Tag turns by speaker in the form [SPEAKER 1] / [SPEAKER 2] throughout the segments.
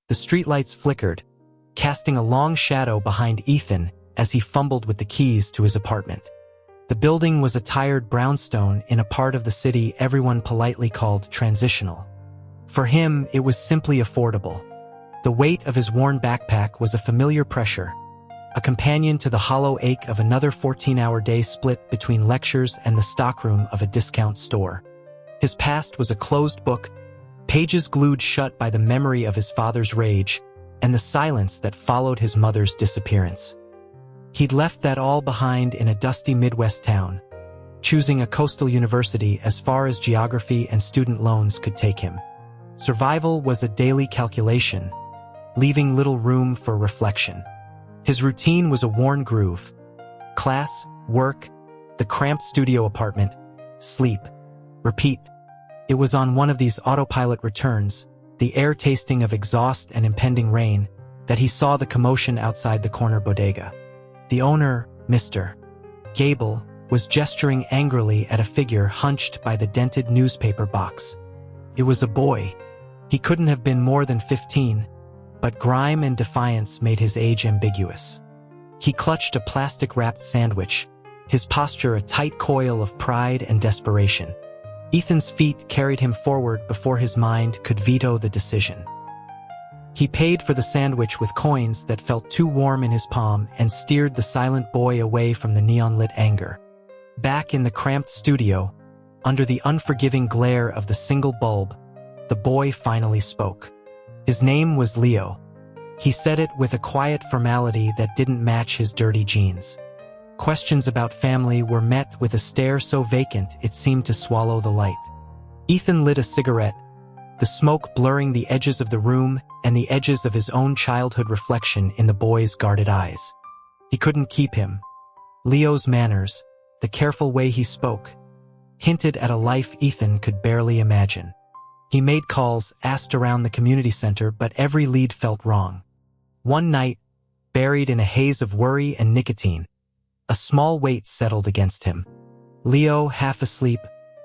[SPEAKER 1] The streetlights flickered, casting a long shadow behind Ethan as he fumbled with the keys to his apartment. The building was a tired brownstone in a part of the city everyone politely called transitional. For him, it was simply affordable. The weight of his worn backpack was a familiar pressure, a companion to the hollow ache of another 14-hour day split between lectures and the stockroom of a discount store. His past was a closed book, pages glued shut by the memory of his father's rage and the silence that followed his mother's disappearance. He'd left that all behind in a dusty Midwest town, choosing a coastal university as far as geography and student loans could take him. Survival was a daily calculation, leaving little room for reflection. His routine was a worn groove. Class, work, the cramped studio apartment, sleep, repeat. It was on one of these autopilot returns, the air tasting of exhaust and impending rain, that he saw the commotion outside the corner bodega. The owner, Mr. Gable, was gesturing angrily at a figure hunched by the dented newspaper box. It was a boy. He couldn't have been more than 15, but grime and defiance made his age ambiguous. He clutched a plastic-wrapped sandwich, his posture a tight coil of pride and desperation. Ethan's feet carried him forward before his mind could veto the decision. He paid for the sandwich with coins that felt too warm in his palm and steered the silent boy away from the neon-lit anger. Back in the cramped studio, under the unforgiving glare of the single bulb, the boy finally spoke. His name was Leo. He said it with a quiet formality that didn't match his dirty jeans. Questions about family were met with a stare so vacant it seemed to swallow the light. Ethan lit a cigarette, the smoke blurring the edges of the room and the edges of his own childhood reflection in the boy's guarded eyes. He couldn't keep him. Leo's manners, the careful way he spoke, hinted at a life Ethan could barely imagine. He made calls, asked around the community center, but every lead felt wrong. One night, buried in a haze of worry and nicotine, a small weight settled against him. Leo, half asleep,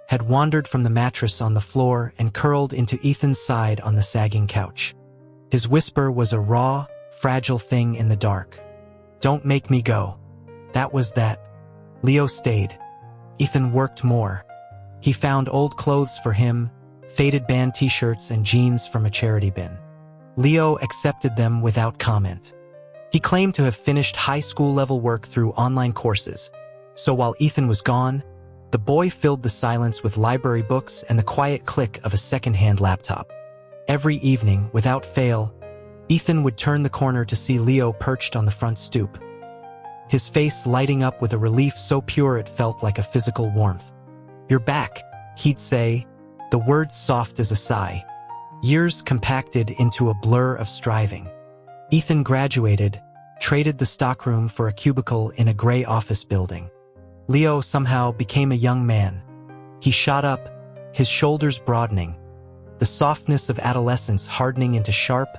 [SPEAKER 1] had wandered from the mattress on the floor and curled into Ethan's side on the sagging couch. His whisper was a raw, fragile thing in the dark. "Don't make me go." That was that. Leo stayed. Ethan worked more. He found old clothes for him, faded band t-shirts and jeans from a charity bin. Leo accepted them without comment. He claimed to have finished high school-level work through online courses, so while Ethan was gone, the boy filled the silence with library books and the quiet click of a second-hand laptop. Every evening, without fail, Ethan would turn the corner to see Leo perched on the front stoop, his face lighting up with a relief so pure it felt like a physical warmth. "You're back," he'd say, the words soft as a sigh, years compacted into a blur of striving. Ethan graduated, traded the stockroom for a cubicle in a gray office building. Leo somehow became a young man. He shot up, his shoulders broadening, the softness of adolescence hardening into sharp,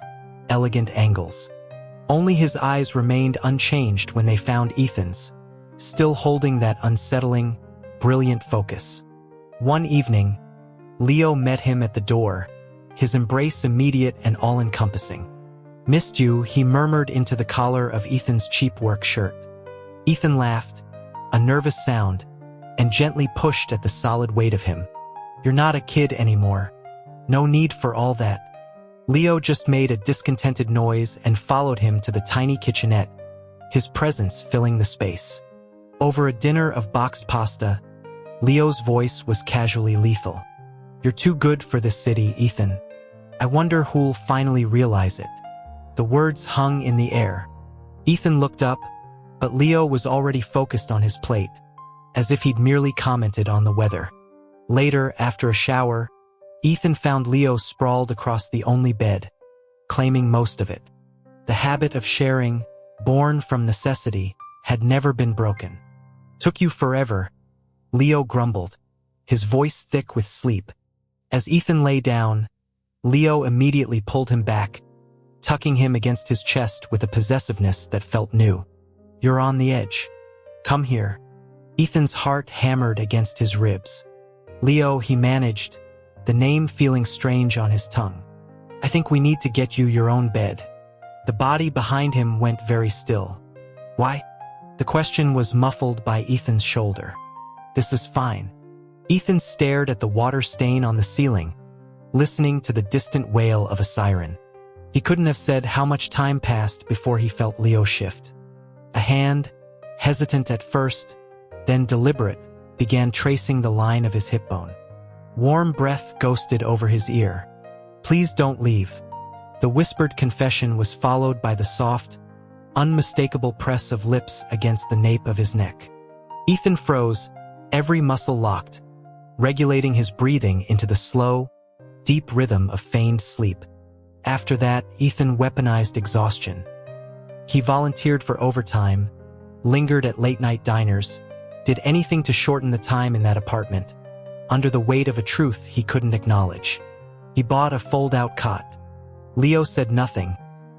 [SPEAKER 1] elegant angles. Only his eyes remained unchanged when they found Ethan's, still holding that unsettling, brilliant focus. One evening, Leo met him at the door, his embrace immediate and all-encompassing. "Missed you," he murmured into the collar of Ethan's cheap work shirt. Ethan laughed, a nervous sound, and gently pushed at the solid weight of him. "You're not a kid anymore. No need for all that." Leo just made a discontented noise and followed him to the tiny kitchenette, his presence filling the space. Over a dinner of boxed pasta, Leo's voice was casually lethal. "You're too good for this city, Ethan. I wonder who'll finally realize it." The words hung in the air. Ethan looked up, but Leo was already focused on his plate, as if he'd merely commented on the weather. Later, after a shower, Ethan found Leo sprawled across the only bed, claiming most of it. The habit of sharing, born from necessity, had never been broken. "Took you forever," Leo grumbled, his voice thick with sleep. As Ethan lay down, Leo immediately pulled him back, tucking him against his chest with a possessiveness that felt new. "You're on the edge. Come here." Ethan's heart hammered against his ribs. "Leo," he managed, the name feeling strange on his tongue. I think we need to get you your own bed." The body behind him went very still. "Why?" The question was muffled by Ethan's shoulder. "This is fine." Ethan stared at the water stain on the ceiling, listening to the distant wail of a siren. He couldn't have said how much time passed before he felt Leo shift. A hand, hesitant at first, then deliberate, began tracing the line of his hip bone. Warm breath ghosted over his ear. "Please don't leave." The whispered confession was followed by the soft, unmistakable press of lips against the nape of his neck. Ethan froze, every muscle locked, regulating his breathing into the slow, deep rhythm of feigned sleep. After that, Ethan weaponized exhaustion. He volunteered for overtime, lingered at late-night diners, did anything to shorten the time in that apartment, under the weight of a truth he couldn't acknowledge. He bought a fold-out cot. Leo said nothing,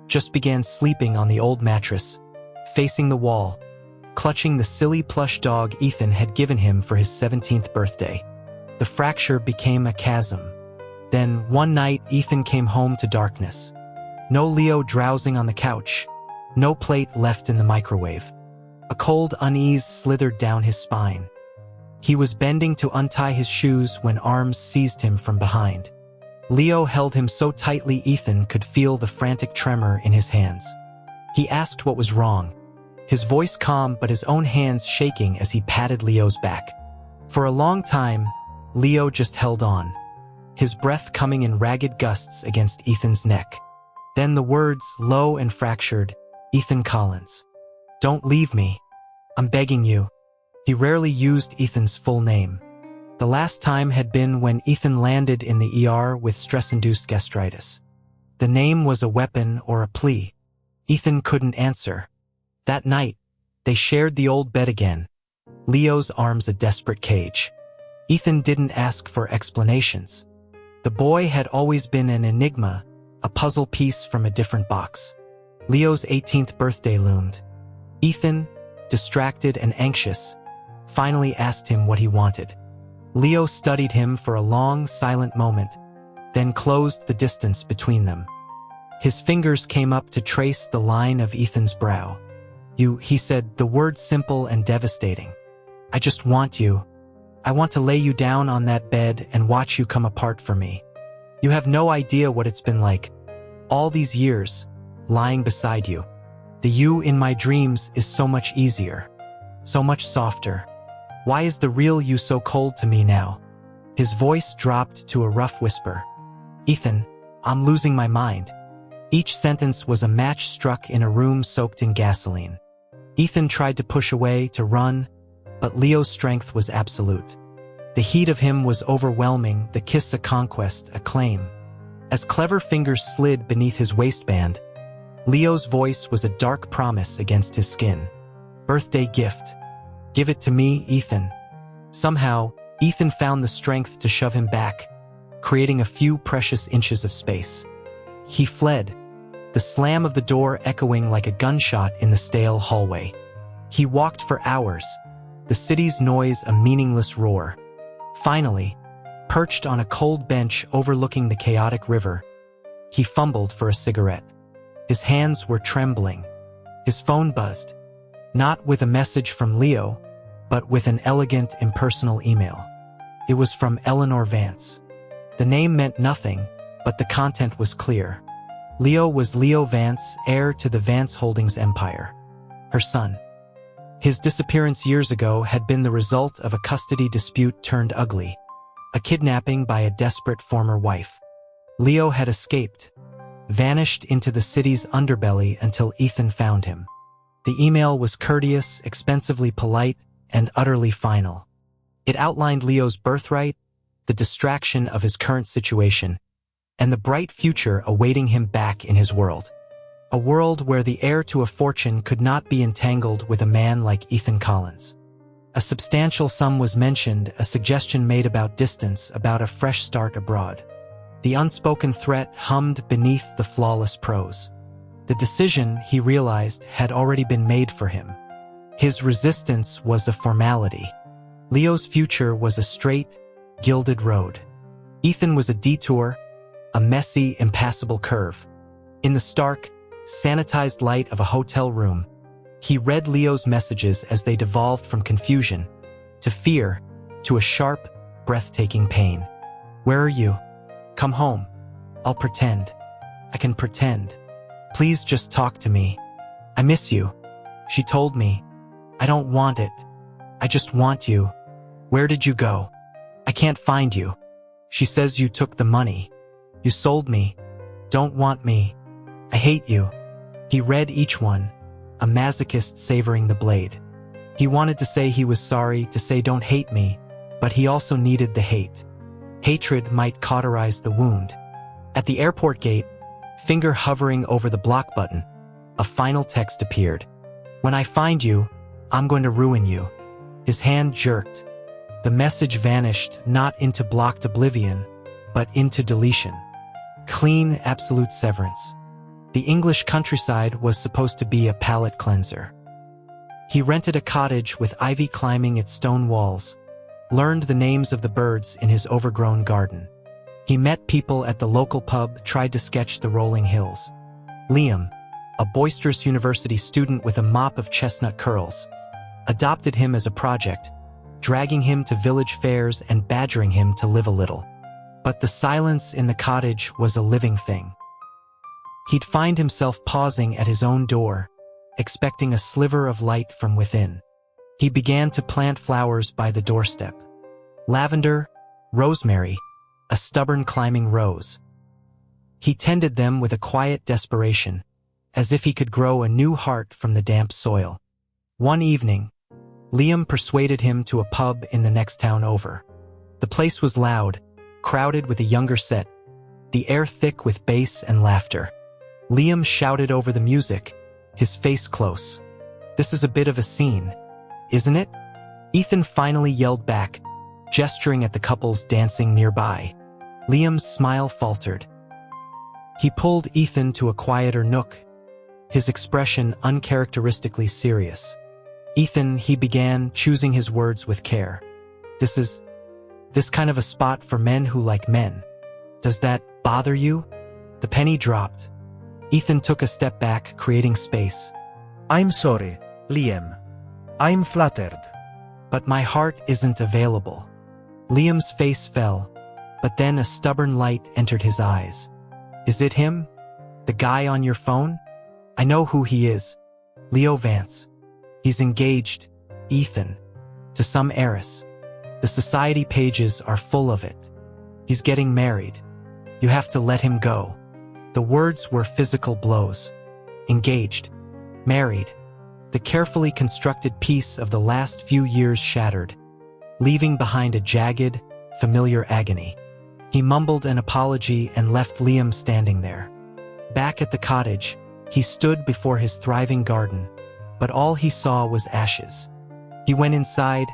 [SPEAKER 1] just began sleeping on the old mattress, facing the wall, clutching the silly plush dog Ethan had given him for his 17th birthday. The fracture became a chasm. Then, one night, Ethan came home to darkness. No Leo drowsing on the couch, no plate left in the microwave. A cold unease slithered down his spine. He was bending to untie his shoes when arms seized him from behind. Leo held him so tightly Ethan could feel the frantic tremor in his hands. He asked what was wrong, his voice calm but his own hands shaking as he patted Leo's back. For a long time, Leo just held on, his breath coming in ragged gusts against Ethan's neck. Then the words, low and fractured, "Ethan Collins. Don't leave me. I'm begging you." He rarely used Ethan's full name. The last time had been when Ethan landed in the ER with stress-induced gastritis. The name was a weapon or a plea. Ethan couldn't answer. That night, they shared the old bed again, Leo's arms a desperate cage. Ethan didn't ask for explanations. The boy had always been an enigma, a puzzle piece from a different box. Leo's 18th birthday loomed. Ethan, distracted and anxious, finally asked him what he wanted. Leo studied him for a long, silent moment, then closed the distance between them. His fingers came up to trace the line of Ethan's brow. He said, the word simple and devastating. "I just want you. I want to lay you down on that bed and watch you come apart for me. You have no idea what it's been like. All these years, lying beside you. The you in my dreams is so much easier, so much softer. Why is the real you so cold to me now?" His voice dropped to a rough whisper. "Ethan, I'm losing my mind." Each sentence was a match struck in a room soaked in gasoline. Ethan tried to push away, to run, but Leo's strength was absolute. The heat of him was overwhelming, the kiss a conquest, a claim. As clever fingers slid beneath his waistband, Leo's voice was a dark promise against his skin. "Birthday gift. Give it to me, Ethan." Somehow, Ethan found the strength to shove him back, creating a few precious inches of space. He fled, the slam of the door echoing like a gunshot in the stale hallway. He walked for hours, the city's noise a meaningless roar. Finally, perched on a cold bench overlooking the chaotic river, he fumbled for a cigarette. His hands were trembling. His phone buzzed, not with a message from Leo, but with an elegant, impersonal email. It was from Eleanor Vance. The name meant nothing, but the content was clear. Leo was Leo Vance, heir to the Vance Holdings empire. Her son. His disappearance years ago had been the result of a custody dispute turned ugly, a kidnapping by a desperate former wife. Leo had escaped, vanished into the city's underbelly until Ethan found him. The email was courteous, expensively polite, and utterly final. It outlined Leo's birthright, the distraction of his current situation, and the bright future awaiting him back in his world. A world where the heir to a fortune could not be entangled with a man like Ethan Collins. A substantial sum was mentioned, a suggestion made about distance, about a fresh start abroad. The unspoken threat hummed beneath the flawless prose. The decision, he realized, had already been made for him. His resistance was a formality. Leo's future was a straight, gilded road. Ethan was a detour, a messy, impassable curve. In the stark, sanitized light of a hotel room, he read Leo's messages as they devolved from confusion to fear to a sharp, breathtaking pain. Where are you? Come home. I'll pretend. I can pretend. Please just talk to me. I miss you. She told me. I don't want it. I just want you. Where did you go? I can't find you. She says you took the money. You sold me. Don't want me. I hate you. He read each one, a masochist savoring the blade. He wanted to say he was sorry, to say don't hate me, but he also needed the hate. Hatred might cauterize the wound. At the airport gate, finger hovering over the block button, a final text appeared. When I find you, I'm going to ruin you. His hand jerked. The message vanished not into blocked oblivion, but into deletion. Clean, absolute severance. The English countryside was supposed to be a palate cleanser. He rented a cottage with ivy climbing its stone walls, learned the names of the birds in his overgrown garden. He met people at the local pub, tried to sketch the rolling hills. Liam, a boisterous university student with a mop of chestnut curls, adopted him as a project, dragging him to village fairs and badgering him to live a little. But the silence in the cottage was a living thing. He'd find himself pausing at his own door, expecting a sliver of light from within. He began to plant flowers by the doorstep. Lavender, rosemary, a stubborn climbing rose. He tended them with a quiet desperation, as if he could grow a new heart from the damp soil. One evening, Liam persuaded him to a pub in the next town over. The place was loud, crowded with a younger set, the air thick with bass and laughter. Liam shouted over the music, his face close. This is a bit of a scene, isn't it? Ethan finally yelled back, gesturing at the couples dancing nearby. Liam's smile faltered. He pulled Ethan to a quieter nook, his expression uncharacteristically serious. Ethan, he began, choosing his words with care. This kind of a spot for men who like men. Does that bother you? The penny dropped. Ethan took a step back, creating space.
[SPEAKER 2] I'm sorry, Liam. I'm flattered.
[SPEAKER 1] But my heart isn't available. Liam's face fell, but then a stubborn light entered his eyes. Is it him? The guy on your phone? I know who he is. Leo Vance. He's engaged, Ethan, to some heiress. The society pages are full of it. He's getting married. You have to let him go. The words were physical blows. Engaged. Married. The carefully constructed piece of the last few years shattered, leaving behind a jagged, familiar agony. He mumbled an apology and left Liam standing there. Back at the cottage, he stood before his thriving garden, but all he saw was ashes. He went inside,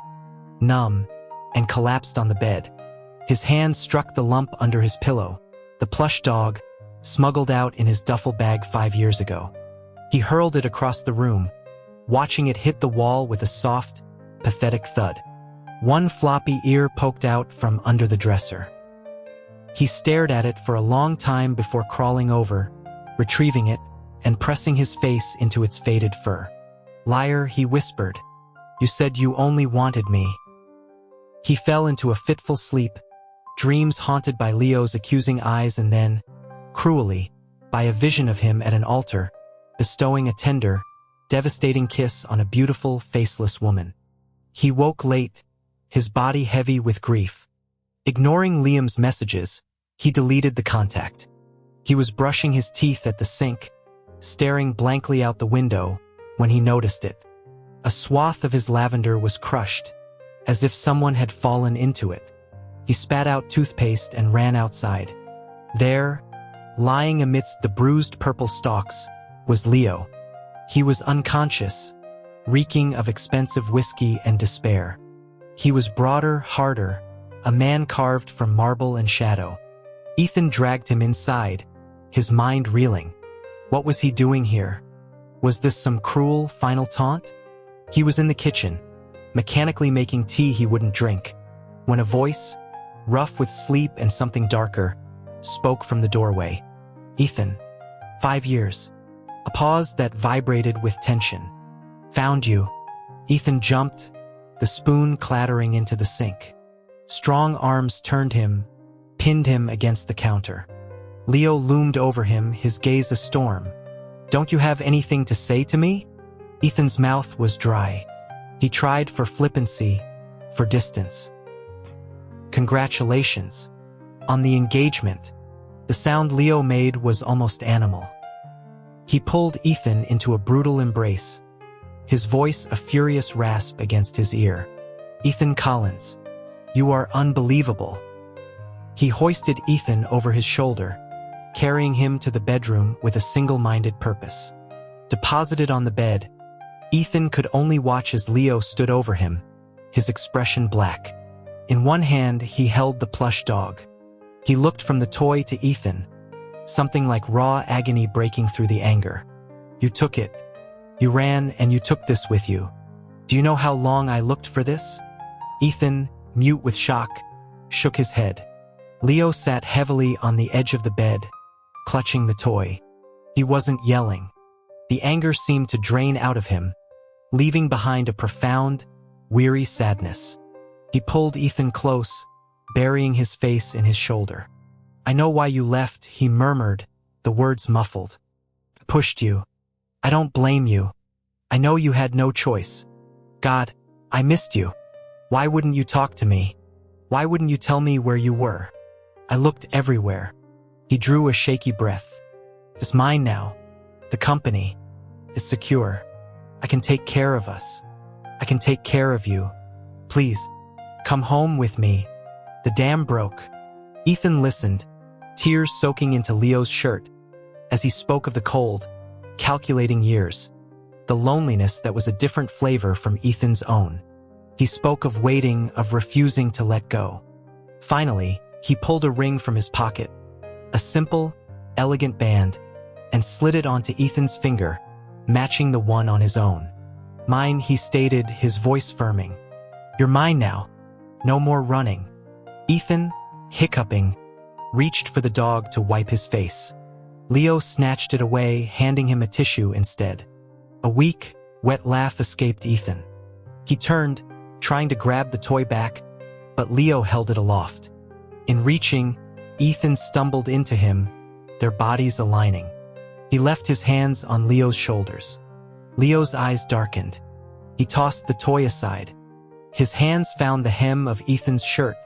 [SPEAKER 1] numb, and collapsed on the bed. His hand struck the lump under his pillow, the plush dog, smuggled out in his duffel bag 5 years ago. He hurled it across the room, watching it hit the wall with a soft, pathetic thud. One floppy ear poked out from under the dresser. He stared at it for a long time before crawling over, retrieving it, and pressing his face into its faded fur. Liar, he whispered. You said you only wanted me. He fell into a fitful sleep, dreams haunted by Leo's accusing eyes and then, cruelly, by a vision of him at an altar, bestowing a tender, devastating kiss on a beautiful, faceless woman. He woke late, his body heavy with grief. Ignoring Liam's messages, he deleted the contact. He was brushing his teeth at the sink, staring blankly out the window, when he noticed it. A swath of his lavender was crushed, as if someone had fallen into it. He spat out toothpaste and ran outside. There, lying amidst the bruised purple stalks, was Leo. He was unconscious, reeking of expensive whiskey and despair. He was broader, harder, a man carved from marble and shadow. Ethan dragged him inside, his mind reeling. What was he doing here? Was this some cruel, final taunt? He was in the kitchen, mechanically making tea he wouldn't drink, when a voice, rough with sleep and something darker, spoke from the doorway. Ethan. 5 years. A pause that vibrated with tension. Found you. Ethan jumped, the spoon clattering into the sink. Strong arms turned him, pinned him against the counter. Leo loomed over him, his gaze a storm. Don't you have anything to say to me? Ethan's mouth was dry. He tried for flippancy, for distance. Congratulations. On the engagement. The sound Leo made was almost animal. He pulled Ethan into a brutal embrace, his voice a furious rasp against his ear. Ethan Collins, you are unbelievable. He hoisted Ethan over his shoulder, carrying him to the bedroom with a single-minded purpose. Deposited on the bed, Ethan could only watch as Leo stood over him, his expression black. In one hand, he held the plush dog. He looked from the toy to Ethan, something like raw agony breaking through the anger. You took it. You ran and you took this with you. Do you know how long I looked for this? Ethan, mute with shock, shook his head. Leo sat heavily on the edge of the bed, clutching the toy. He wasn't yelling. The anger seemed to drain out of him, leaving behind a profound, weary sadness. He pulled Ethan close, burying his face in his shoulder. I know why you left, he murmured, the words muffled. I pushed you. I don't blame you. I know you had no choice. God, I missed you. Why wouldn't you talk to me? Why wouldn't you tell me where you were? I looked everywhere. He drew a shaky breath. It's mine now. The company is secure. I can take care of us. I can take care of you. Please, come home with me. The dam broke. Ethan listened, tears soaking into Leo's shirt, as he spoke of the cold, calculating years, the loneliness that was a different flavor from Ethan's own. He spoke of waiting, of refusing to let go. Finally, he pulled a ring from his pocket, a simple, elegant band, and slid it onto Ethan's finger, matching the one on his own. Mine, he stated, his voice firming. You're mine now. No more running. Ethan, hiccuping, reached for the dog to wipe his face. Leo snatched it away, handing him a tissue instead. A weak, wet laugh escaped Ethan. He turned, trying to grab the toy back, but Leo held it aloft. In reaching, Ethan stumbled into him, their bodies aligning. He left his hands on Leo's shoulders. Leo's eyes darkened. He tossed the toy aside. His hands found the hem of Ethan's shirt,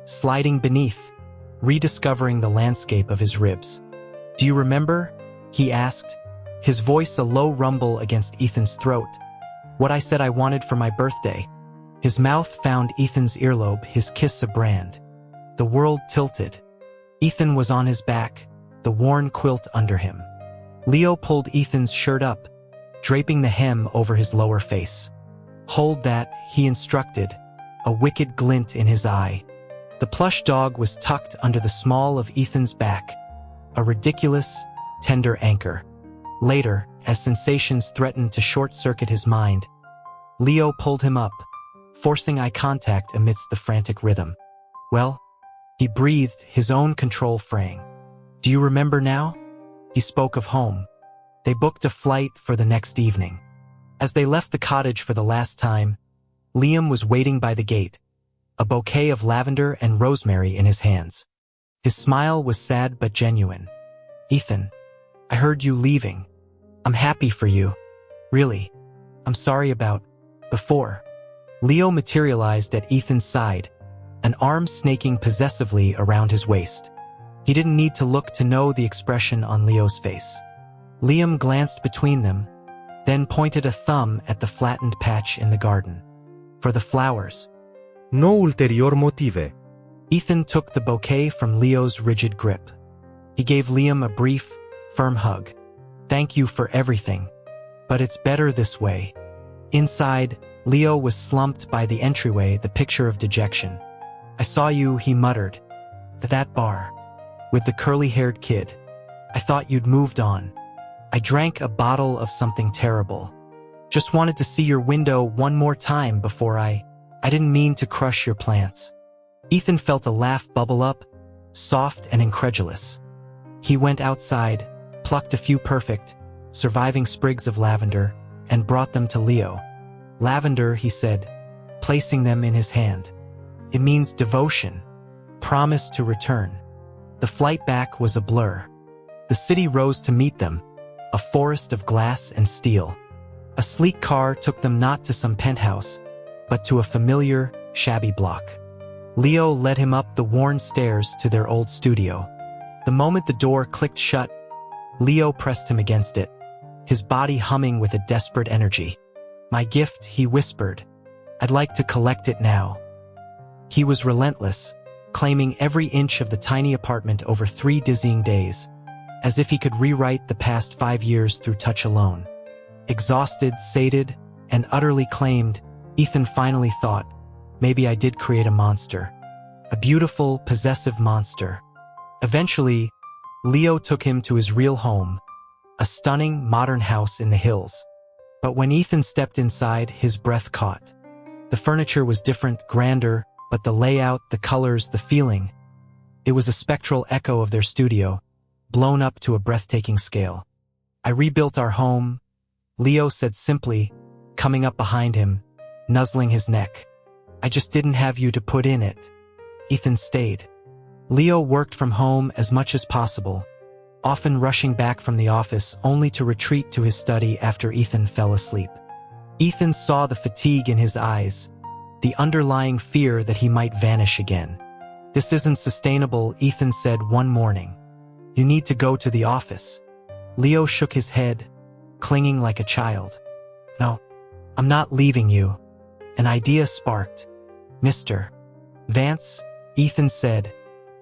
[SPEAKER 1] sliding beneath, rediscovering the landscape of his ribs. Do you remember? He asked, his voice a low rumble against Ethan's throat. What I said I wanted for my birthday. His mouth found Ethan's earlobe, his kiss a brand. The world tilted. Ethan was on his back, the worn quilt under him. Leo pulled Ethan's shirt up, draping the hem over his lower face. Hold that, he instructed, a wicked glint in his eye. The plush dog was tucked under the small of Ethan's back, a ridiculous, tender anchor. Later, as sensations threatened to short-circuit his mind, Leo pulled him up, forcing eye contact amidst the frantic rhythm. Well, he breathed, his own control fraying. Do you remember now? He spoke of home. They booked a flight for the next evening. As they left the cottage for the last time, Liam was waiting by the gate, a bouquet of lavender and rosemary in his hands. His smile was sad but genuine. Ethan, I heard you leaving. I'm happy for you. Really. I'm sorry about before. Leo materialized at Ethan's side, an arm snaking possessively around his waist. He didn't need to look to know the expression on Leo's face. Liam glanced between them, then pointed a thumb at the flattened patch in the garden. For the flowers.
[SPEAKER 2] No ulterior motive.
[SPEAKER 1] Ethan took the bouquet from Leo's rigid grip. He gave Liam a brief, firm hug. Thank you for everything. But it's better this way. Inside, Leo was slumped by the entryway, the picture of dejection. I saw you, he muttered. At that bar. With the curly-haired kid. I thought you'd moved on. I drank a bottle of something terrible. Just wanted to see your window one more time before I didn't mean to crush your plants. Ethan felt a laugh bubble up, soft and incredulous. He went outside, plucked a few perfect, surviving sprigs of lavender, and brought them to Leo. "Lavender," he said, placing them in his hand. "It means devotion, promise to return." The flight back was a blur. The city rose to meet them, a forest of glass and steel. A sleek car took them not to some penthouse, but to a familiar, shabby block. Leo led him up the worn stairs to their old studio. The moment the door clicked shut, Leo pressed him against it, his body humming with a desperate energy. "My gift," he whispered. "I'd like to collect it now." He was relentless, claiming every inch of the tiny apartment over 3 dizzying days, as if he could rewrite the past 5 years through touch alone. Exhausted, sated, and utterly claimed, Ethan finally thought, maybe I did create a monster. A beautiful, possessive monster. Eventually, Leo took him to his real home, a stunning, modern house in the hills. But when Ethan stepped inside, his breath caught. The furniture was different, grander, but the layout, the colors, the feeling, it was a spectral echo of their studio, blown up to a breathtaking scale. "I rebuilt our home," Leo said simply, coming up behind him, nuzzling his neck. "I just didn't have you to put in it." Ethan stayed. Leo worked from home as much as possible, often rushing back from the office only to retreat to his study after Ethan fell asleep. Ethan saw the fatigue in his eyes, the underlying fear that he might vanish again. "This isn't sustainable," Ethan said one morning. "You need to go to the office." Leo shook his head, clinging like a child. "No, I'm not leaving you." An idea sparked. "Mr. Vance," Ethan said,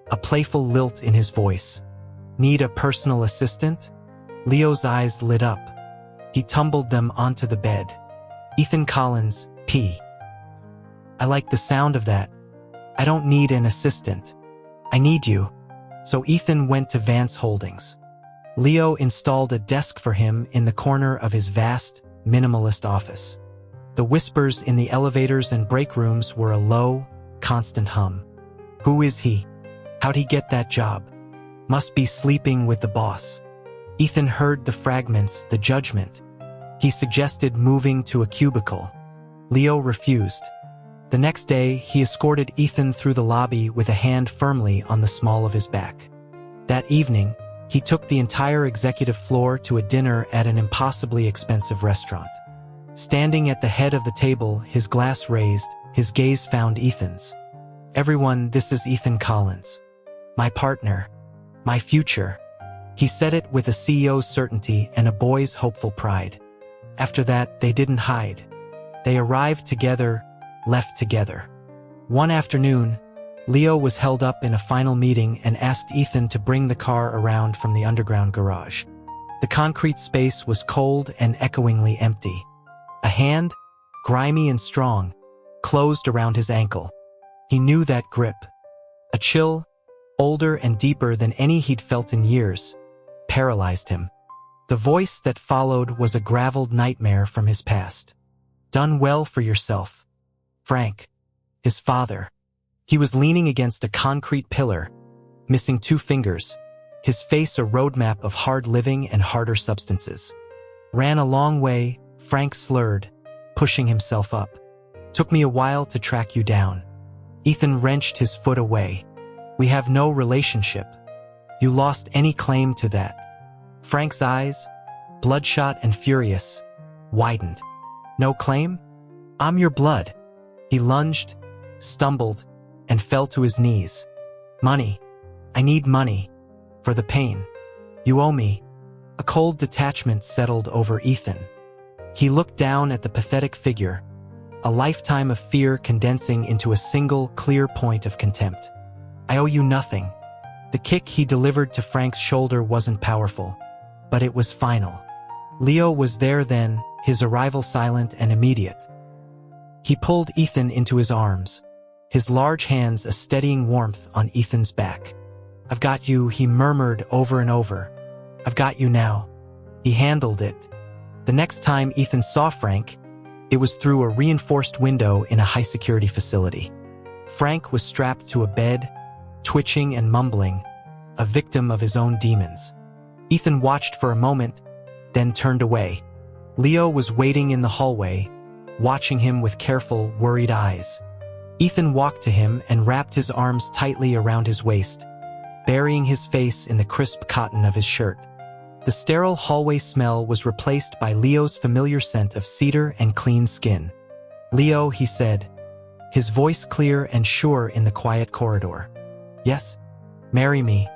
[SPEAKER 1] a playful lilt in his voice. "Need a personal assistant?" Leo's eyes lit up. He tumbled them onto the bed. "Ethan Collins, P. I like the sound of that. I don't need an assistant. I need you." So Ethan went to Vance Holdings. Leo installed a desk for him in the corner of his vast, minimalist office. The whispers in the elevators and break rooms were a low, constant hum. Who is he? How'd he get that job? Must be sleeping with the boss. Ethan heard the fragments, the judgment. He suggested moving to a cubicle. Leo refused. The next day, he escorted Ethan through the lobby with a hand firmly on the small of his back. That evening, he took the entire executive floor to a dinner at an impossibly expensive restaurant. Standing at the head of the table, his glass raised, his gaze found Ethan's. "Everyone, this is Ethan Collins. My partner. My future." He said it with a CEO's certainty and a boy's hopeful pride. After that, they didn't hide. They arrived together, left together. One afternoon, Leo was held up in a final meeting and asked Ethan to bring the car around from the underground garage. The concrete space was cold and echoingly empty. A hand, grimy and strong, closed around his ankle. He knew that grip. A chill, older and deeper than any he'd felt in years, paralyzed him. The voice that followed was a graveled nightmare from his past. "Done well for yourself, Frank." His father. He was leaning against a concrete pillar, missing 2 fingers, his face a roadmap of hard living and harder substances. "Ran a long way," Frank slurred, pushing himself up. "Took me a while to track you down." Ethan wrenched his foot away. "We have no relationship. You lost any claim to that." Frank's eyes, bloodshot and furious, widened. "No claim? I'm your blood." He lunged, stumbled, and fell to his knees. "Money. I need money. For the pain. You owe me." A cold detachment settled over Ethan. He looked down at the pathetic figure, a lifetime of fear condensing into a single, clear point of contempt. "I owe you nothing." The kick he delivered to Frank's shoulder wasn't powerful, but it was final. Leo was there then, his arrival silent and immediate. He pulled Ethan into his arms, his large hands a steadying warmth on Ethan's back. "I've got you," he murmured over and over. "I've got you now." He handled it. The next time Ethan saw Frank, it was through a reinforced window in a high-security facility. Frank was strapped to a bed, twitching and mumbling, a victim of his own demons. Ethan watched for a moment, then turned away. Leo was waiting in the hallway, watching him with careful, worried eyes. Ethan walked to him and wrapped his arms tightly around his waist, burying his face in the crisp cotton of his shirt. The sterile hallway smell was replaced by Leo's familiar scent of cedar and clean skin. "Leo," he said, his voice clear and sure in the quiet corridor. "Yes? Marry me,"